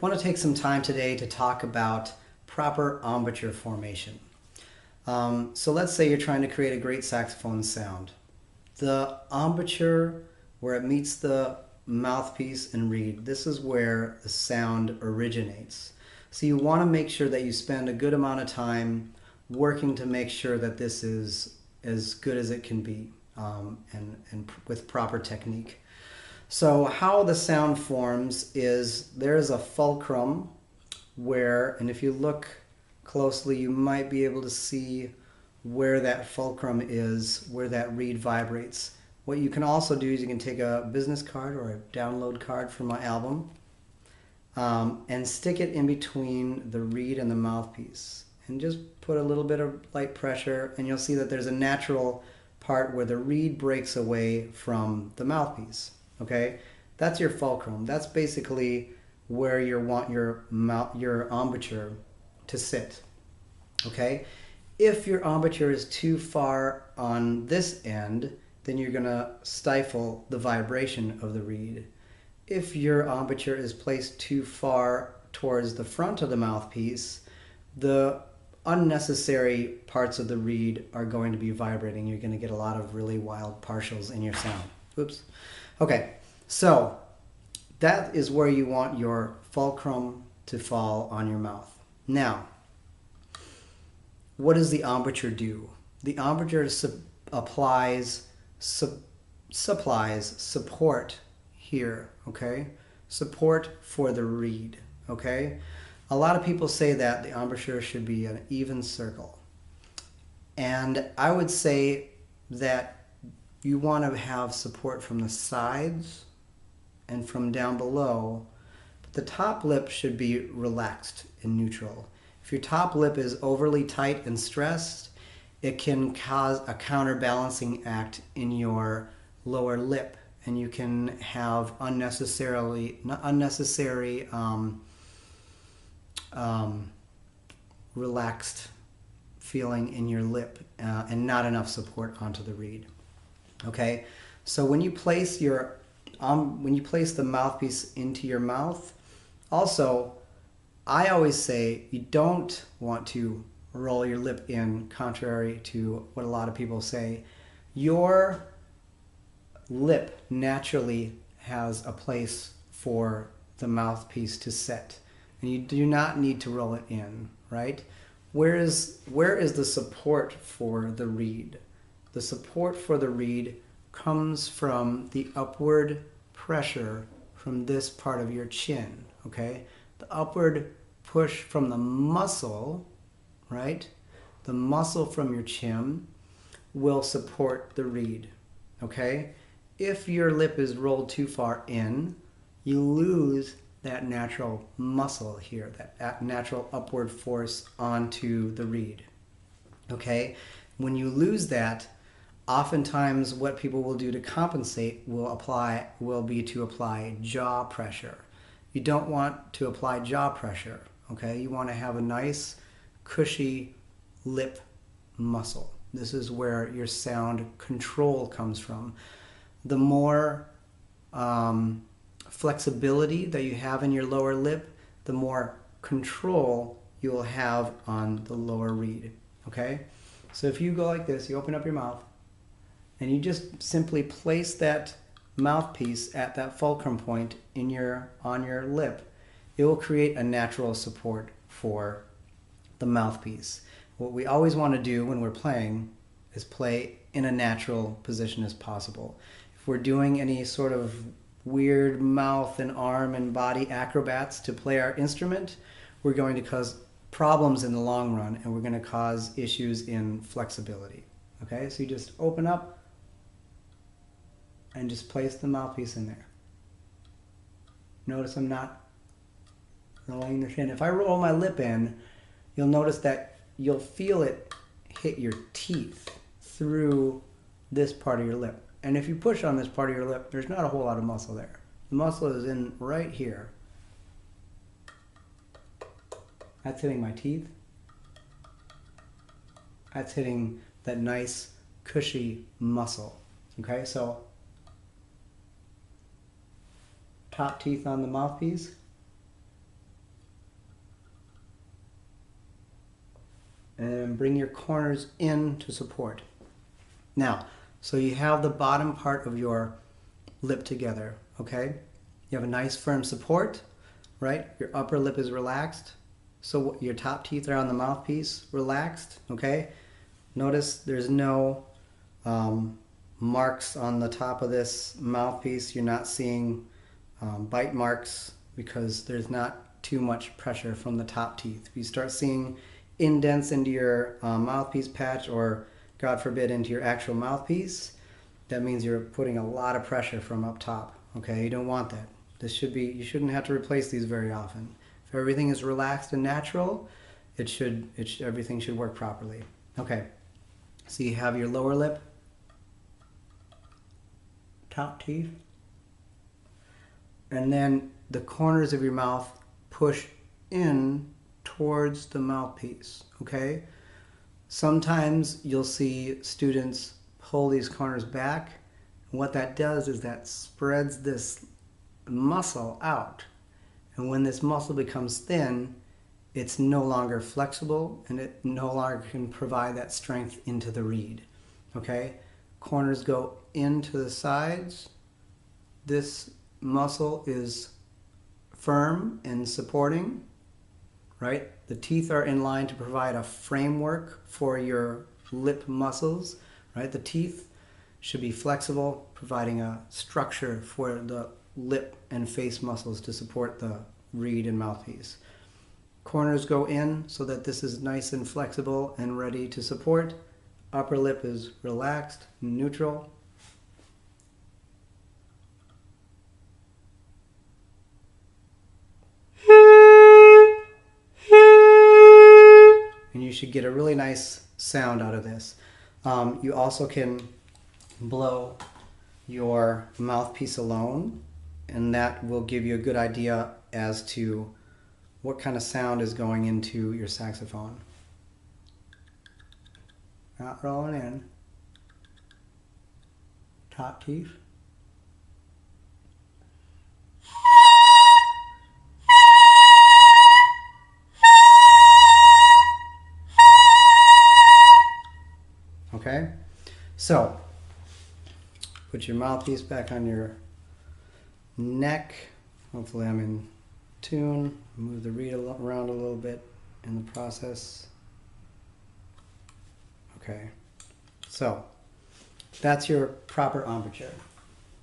want to take some time today to talk about proper embouchure formation. So let's say you're trying to create a great saxophone sound. The embouchure, where it meets the mouthpiece and reed, this is where the sound originates. So you want to make sure that you spend a good amount of time working to make sure that this is as good as it can be, and with proper technique. So how the sound forms is there's a fulcrum where, and if you look closely, you might be able to see where that fulcrum is, where that reed vibrates. What you can also do is you can take a business card or a download card from my album, and stick it in between the reed and the mouthpiece. And just put a little bit of light pressure, and you'll see that there's a natural part where the reed breaks away from the mouthpiece. Okay, that's your fulcrum. That's basically where you want your embouchure to sit. Okay, if your embouchure is too far on this end, then you're going to stifle the vibration of the reed. If your embouchure is placed too far towards the front of the mouthpiece, the unnecessary parts of the reed are going to be vibrating. You're going to get a lot of really wild partials in your sound. Oops. Okay, so that is where you want your fulcrum to fall on your mouth. Now, what does the embouchure do? The embouchure supplies support here, okay? Support for the reed, okay? A lot of people say that the embouchure should be an even circle. And I would say that you want to have support from the sides and from down below, but the top lip should be relaxed and neutral. If your top lip is overly tight and stressed, it can cause a counterbalancing act in your lower lip, and you can have unnecessary relaxed feeling in your lip, and not enough support onto the reed. Okay, so when you place the mouthpiece into your mouth, also, I always say you don't want to roll your lip in, contrary to what a lot of people say. Your lip naturally has a place for the mouthpiece to set, and you do not need to roll it in, right? Where is the support for the reed? The support for the reed comes from the upward pressure from this part of your chin, okay? The upward push from the muscle, right? The muscle from your chin will support the reed, okay? If your lip is rolled too far in, you lose that natural muscle here, that natural upward force onto the reed, okay? When you lose that, oftentimes what people will do to compensate will be to apply jaw pressure. You don't want to apply jaw pressure, okay? You want to have a nice, cushy lip muscle. This is where your sound control comes from. The more flexibility that you have in your lower lip, the more control you will have on the lower reed, okay? So if you go like this, you open up your mouth, and you just simply place that mouthpiece at that fulcrum point on your lip, it will create a natural support for the mouthpiece. What we always want to do when we're playing is play in a natural position as possible. If we're doing any sort of weird mouth and arm and body acrobats to play our instrument, we're going to cause problems in the long run, and we're going to cause issues in flexibility. Okay, so you just open up and just place the mouthpiece in there. Notice I'm not rolling the chin. If I roll my lip in, you'll notice that you'll feel it hit your teeth through this part of your lip. And if you push on this part of your lip, there's not a whole lot of muscle there. The muscle is in right here. That's hitting my teeth. That's hitting that nice, cushy muscle. Okay, so top teeth on the mouthpiece. and bring your corners in to support. Now, so you have the bottom part of your lip together, okay? You have a nice firm support, right? Your upper lip is relaxed. So your top teeth are on the mouthpiece, relaxed, okay? Notice there's no marks on the top of this mouthpiece. You're not seeing bite marks because there's not too much pressure from the top teeth. If you start seeing indents into your mouthpiece patch, or God forbid into your actual mouthpiece, that means you're putting a lot of pressure from up top, okay? You don't want that. You shouldn't have to replace these very often. If everything is relaxed and natural, everything should work properly. Okay, so you have your lower lip, top teeth, and then the corners of your mouth push in towards the mouthpiece, okay? Sometimes you'll see students pull these corners back, and what that does is that spreads this muscle out. And when this muscle becomes thin, it's no longer flexible and it no longer can provide that strength into the reed. Okay? Corners go into the sides. This muscle is firm and supporting, right? The teeth are in line to provide a framework for your lip muscles, right? The teeth should be flexible, providing a structure for the lip and face muscles to support the reed and mouthpiece. Corners go in so that this is nice and flexible and ready to support. Upper lip is relaxed, neutral. And you should get a really nice sound out of this. You also can blow your mouthpiece alone, and that will give you a good idea as to what kind of sound is going into your saxophone. Not rolling in. Top teeth. Okay? So, put your mouthpiece back on your neck. Hopefully I'm in tune. Move the reed around a little bit in the process. Okay, so that's your proper embouchure.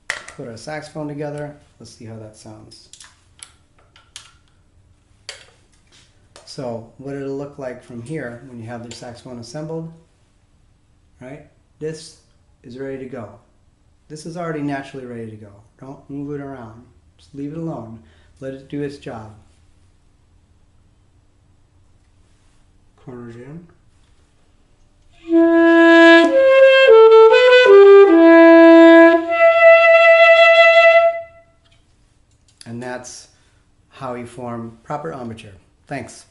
Put our saxophone together. Let's see how that sounds. So what it'll look like from here when you have the saxophone assembled, right? This is ready to go. This is already naturally ready to go. Don't move it around. Just leave it alone. Let it do its job. Corners in. And that's how you form proper embouchure. Thanks.